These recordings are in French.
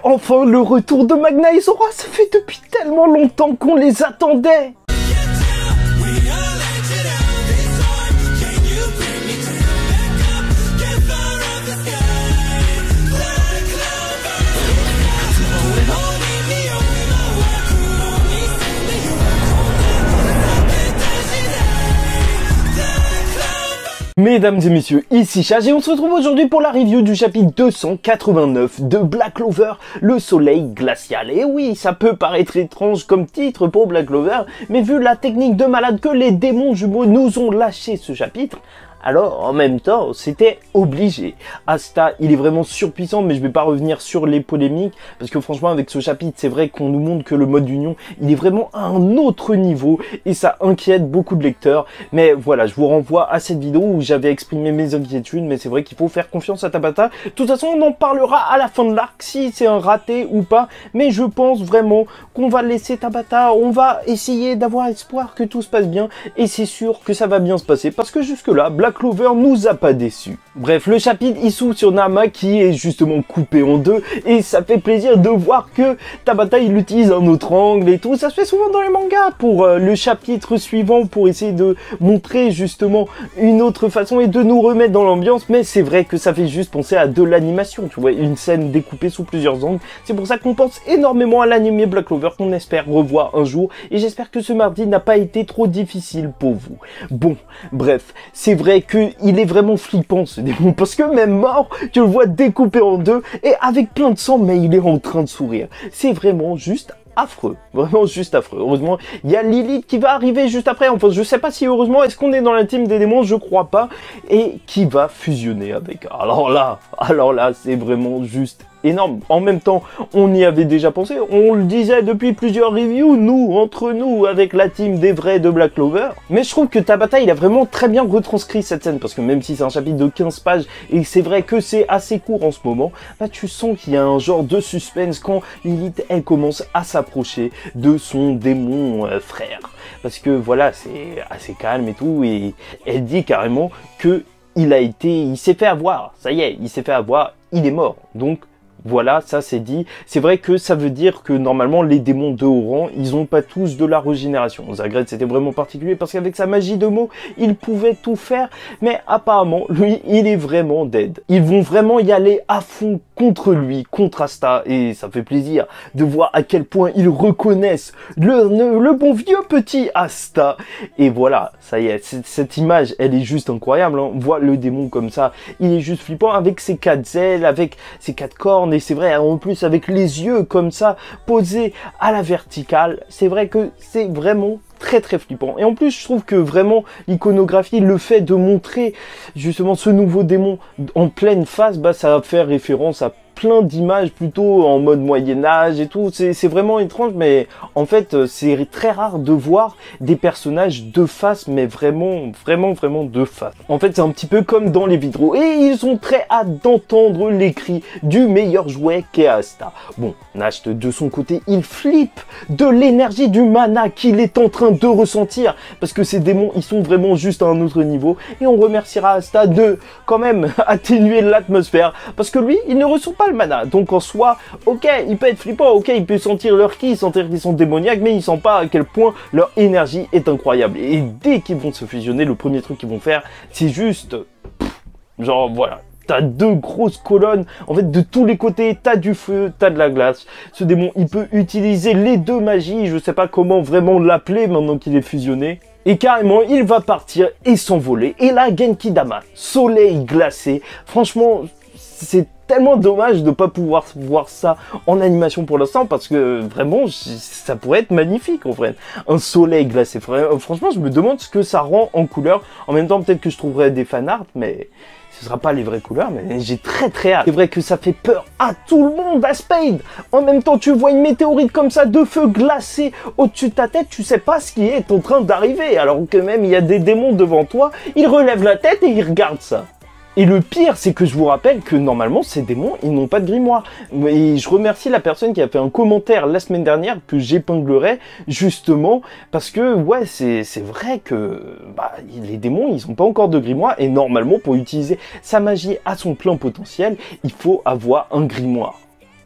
Enfin le retour de Magna et Zora, ça fait depuis tellement longtemps qu'on les attendait. Mesdames et messieurs, ici Chage et on se retrouve aujourd'hui pour la review du chapitre 289 de Black Clover, le soleil glacial. Et oui, ça peut paraître étrange comme titre pour Black Clover, mais vu la technique de malade que les démons jumeaux nous ont lâché ce chapitre, alors en même temps c'était obligé. Asta il est vraiment surpuissant, mais je vais pas revenir sur les polémiques parce que franchement avec ce chapitre c'est vrai qu'on nous montre que le mode d'union il est vraiment à un autre niveau et ça inquiète beaucoup de lecteurs. Mais voilà, je vous renvoie à cette vidéo où j'avais exprimé mes inquiétudes, mais c'est vrai qu'il faut faire confiance à Tabata. De toute façon on en parlera à la fin de l'arc si c'est un raté ou pas, mais je pense vraiment qu'on va laisser Tabata, on va essayer d'avoir espoir que tout se passe bien et c'est sûr que ça va bien se passer parce que jusque là Black Clover nous a pas déçus. Bref, le chapitre il s'ouvre sur Nama qui est justement coupé en deux et ça fait plaisir de voir que Tabata il utilise un autre angle et tout. Ça se fait souvent dans les mangas pour le chapitre suivant pour essayer de montrer justement une autre façon et de nous remettre dans l'ambiance, mais c'est vrai que ça fait juste penser à de l'animation, tu vois, une scène découpée sous plusieurs angles. C'est pour ça qu'on pense énormément à l'anime Black Clover qu'on espère revoir un jour et j'espère que ce mardi n'a pas été trop difficile pour vous. Bon, bref, c'est vrai qu'il est vraiment flippant ce démon parce que même mort tu le vois découpé en deux et avec plein de sang, mais il est en train de sourire. C'est vraiment juste affreux, vraiment juste affreux. Heureusement il y a Lilith qui va arriver juste après, enfin je sais pas si heureusement, est-ce qu'on est dans la team des démons, je crois pas, et qui va fusionner avec. Alors là c'est vraiment juste énorme. En même temps, on y avait déjà pensé, on le disait depuis plusieurs reviews, nous, entre nous, avec la team des vrais de Black Clover. Mais je trouve que Tabata, il a vraiment très bien retranscrit cette scène, parce que même si c'est un chapitre de 15 pages, et c'est vrai que c'est assez court en ce moment, bah tu sens qu'il y a un genre de suspense quand Lilith, elle commence à s'approcher de son démon frère. Parce que voilà, c'est assez calme et tout, et elle dit carrément que il s'est fait avoir, ça y est, il s'est fait avoir, il est mort. Donc, voilà, ça c'est dit. C'est vrai que ça veut dire que normalement les démons de haut rang, ils ont pas tous de la régénération. Zagreus c'était vraiment particulier parce qu'avec sa magie de mots, il pouvait tout faire. Mais apparemment, lui, il est vraiment dead. Ils vont vraiment y aller à fond contre lui, contre Asta. Et ça fait plaisir de voir à quel point ils reconnaissent le bon vieux petit Asta. Et voilà, ça y est, cette image, elle est juste incroyable. Hein. On voit le démon comme ça, il est juste flippant avec ses quatre ailes, avec ses quatre cornes. Et c'est vrai, en plus, avec les yeux comme ça, posés à la verticale, c'est vrai que c'est vraiment très très flippant. Et en plus, je trouve que vraiment, l'iconographie, le fait de montrer justement ce nouveau démon en pleine face, bah ça va faire référence à plein d'images plutôt en mode Moyen-Âge et tout. C'est vraiment étrange, mais en fait, c'est très rare de voir des personnages de face, mais vraiment de face. En fait, c'est un petit peu comme dans les vitraux. Et ils ont très hâte d'entendre les cris du meilleur jouet qu'est Asta. Bon, Nacht, de son côté, il flippe de l'énergie du mana qu'il est en train de ressentir. Parce que ces démons, ils sont vraiment juste à un autre niveau. Et on remerciera Asta de, quand même, atténuer l'atmosphère. Parce que lui, il ne ressent pas le mana, donc en soi, ok, il peut être flippant, ok, il peut sentir leur ki, sentir qu'ils sont démoniaques, mais il sent pas à quel point leur énergie est incroyable. Et dès qu'ils vont se fusionner, le premier truc qu'ils vont faire, c'est juste, genre voilà. T'as deux grosses colonnes, en fait de tous les côtés, t'as du feu, t'as de la glace. Ce démon, il peut utiliser les deux magies, je sais pas comment vraiment l'appeler maintenant qu'il est fusionné. Et carrément, il va partir et s'envoler. Et là, Genki Dama, soleil glacé, franchement, c'est tellement dommage de ne pas pouvoir voir ça en animation pour l'instant parce que vraiment ça pourrait être magnifique en vrai. Un soleil glacé, franchement je me demande ce que ça rend en couleur. En même temps peut-être que je trouverai des fanarts, mais ce sera pas les vraies couleurs, mais j'ai très hâte. C'est vrai que ça fait peur à tout le monde, à Spade. En même temps tu vois une météorite comme ça de feu glacé au-dessus de ta tête, tu sais pas ce qui est en train d'arriver, alors que même il y a des démons devant toi, ils relèvent la tête et ils regardent ça. Et le pire, c'est que je vous rappelle que normalement, ces démons, ils n'ont pas de grimoire. Et je remercie la personne qui a fait un commentaire la semaine dernière que j'épinglerai justement parce que, ouais, c'est vrai que bah, les démons, ils n'ont pas encore de grimoire et normalement, pour utiliser sa magie à son plein potentiel, il faut avoir un grimoire.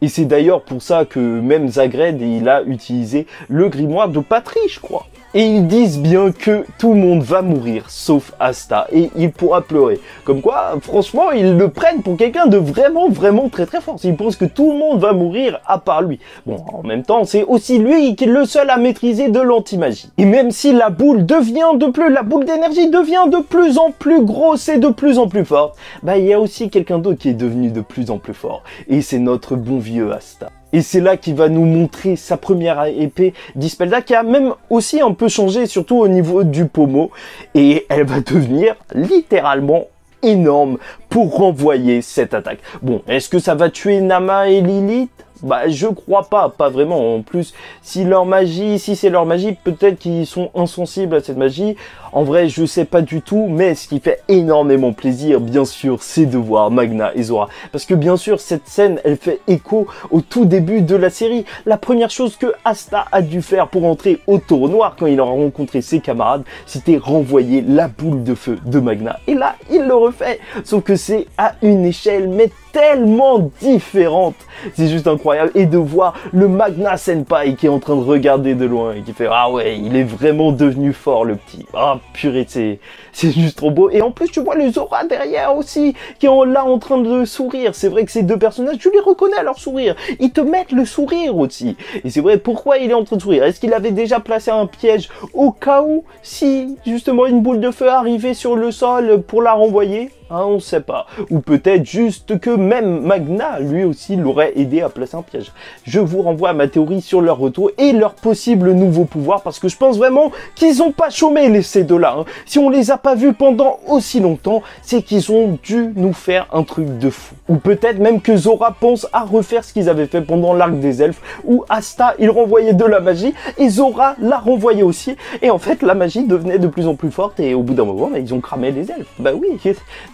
Et c'est d'ailleurs pour ça que même Zagred, il a utilisé le grimoire de Patry, je crois. Et ils disent bien que tout le monde va mourir, sauf Asta, et il pourra pleurer. Comme quoi, franchement, ils le prennent pour quelqu'un de vraiment très fort. Ils pensent que tout le monde va mourir à part lui. Bon, en même temps, c'est aussi lui qui est le seul à maîtriser de l'anti-magie. Et même si la boule la boule d'énergie devient de plus en plus grosse et de plus en plus forte, bah, il y a aussi quelqu'un d'autre qui est devenu de plus en plus fort. Et c'est notre bon vieux Asta. Et c'est là qu'il va nous montrer sa première épée Dispelda qui a même aussi un peu changé, surtout au niveau du pommeau. Et elle va devenir littéralement énorme pour renvoyer cette attaque. Bon, est-ce que ça va tuer Nama et Lilith ? Bah, je crois pas vraiment. En plus, si c'est leur magie, peut-être qu'ils sont insensibles à cette magie. En vrai, je sais pas du tout, mais ce qui fait énormément plaisir, bien sûr, c'est de voir Magna et Zora. Parce que bien sûr, cette scène, elle fait écho au tout début de la série. La première chose que Asta a dû faire pour entrer au Taureau Noir, quand il aura rencontré ses camarades, c'était renvoyer la boule de feu de Magna. Et là, il le refait, sauf que c'est à une échelle, mais tellement différente. C'est juste incroyable. Et de voir le Magna Senpai qui est en train de regarder de loin et qui fait « Ah ouais, il est vraiment devenu fort, le petit. Ah purée, c'est juste trop beau. » Et en plus, tu vois le Zora derrière aussi, qui est là en train de sourire. C'est vrai que ces deux personnages, tu les reconnais à leur sourire. Ils te mettent le sourire aussi. Et c'est vrai, pourquoi il est en train de sourire? Est-ce qu'il avait déjà placé un piège au cas où, si justement une boule de feu arrivait sur le sol pour la renvoyer? Hein, on sait pas. Ou peut-être juste que même Magna, lui aussi, l'aurait aidé à placer un piège. Je vous renvoie à ma théorie sur leur retour et leur possible nouveau pouvoir, parce que je pense vraiment qu'ils ont pas chômé ces deux-là. Hein. Si on les a pas vus pendant aussi longtemps, c'est qu'ils ont dû nous faire un truc de fou. Ou peut-être même que Zora pense à refaire ce qu'ils avaient fait pendant l'arc des elfes, où Asta, il renvoyait de la magie, et Zora la renvoyait aussi. Et en fait, la magie devenait de plus en plus forte, et au bout d'un moment, ils ont cramé les elfes. Bah oui,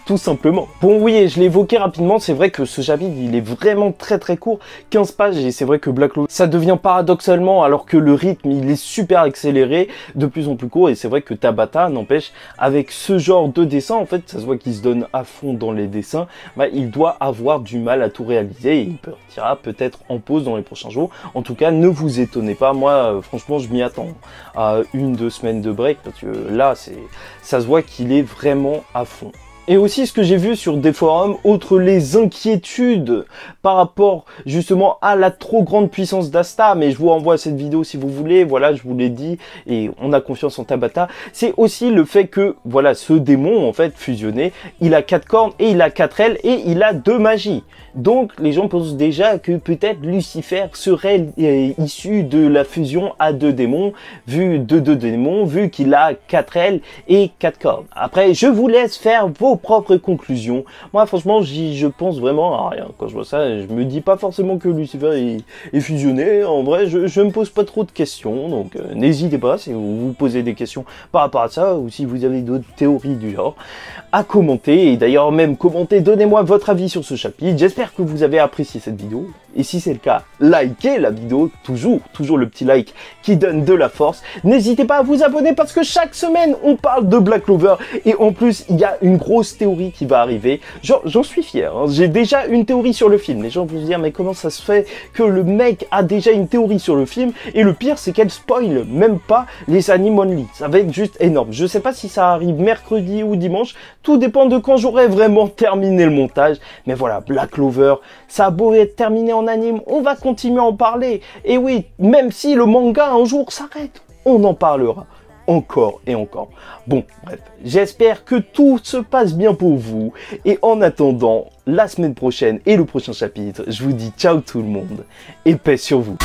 tout simplement. Bon oui, je l'ai évoqué rapidement, c'est vrai que ce chapitre, il est vraiment très court, 15 pages, et c'est vrai que Black Clover, ça devient paradoxalement, alors que le rythme, il est super accéléré, de plus en plus court, et c'est vrai que Tabata, n'empêche, avec ce genre de dessin, en fait, ça se voit qu'il se donne à fond dans les dessins, bah, il doit avoir du mal à tout réaliser, et il partira peut-être en pause dans les prochains jours. En tout cas, ne vous étonnez pas, moi, franchement, je m'y attends à 1-2 semaines de break, parce que là, ça se voit qu'il est vraiment à fond. Et aussi ce que j'ai vu sur des forums, outre les inquiétudes par rapport justement à la trop grande puissance d'Asta, mais je vous renvoie à cette vidéo si vous voulez, voilà, je vous l'ai dit, et on a confiance en Tabata, c'est aussi le fait que, voilà, ce démon, en fait, fusionné, il a 4 cornes, et il a 4 ailes, et il a 2 magies. Donc, les gens pensent déjà que peut-être Lucifer serait issu de la fusion à 2 démons, vu qu'il a 4 ailes et 4 cornes. Après, je vous laisse faire vos propres conclusions. Moi, franchement, je pense vraiment à rien. Quand je vois ça, je me dis pas forcément que Lucifer est fusionné. En vrai, je me pose pas trop de questions. Donc, n'hésitez pas, si vous vous posez des questions par rapport à ça, ou si vous avez d'autres théories du genre, à commenter. Et d'ailleurs, même commentez, donnez-moi votre avis sur ce chapitre. J'espère que vous avez apprécié cette vidéo. Et si c'est le cas, likez la vidéo, toujours le petit like qui donne de la force. N'hésitez pas à vous abonner parce que chaque semaine, on parle de Black Clover. Et en plus, il y a une grosse théorie qui va arriver. J'en suis fier. Hein. J'ai déjà une théorie sur le film. Les gens vont se dire, mais comment ça se fait que le mec a déjà une théorie sur le film? Et le pire, c'est qu'elle spoil même pas les Anime Only. Ça va être juste énorme. Je sais pas si ça arrive mercredi ou dimanche. Tout dépend de quand j'aurai vraiment terminé le montage. Mais voilà, Black Clover, ça a beau être terminé en anime, on va continuer à en parler. Et oui, même si le manga un jour s'arrête, on en parlera encore et encore. Bon, bref, j'espère que tout se passe bien pour vous. Et en attendant, la semaine prochaine et le prochain chapitre, je vous dis ciao tout le monde et paix sur vous.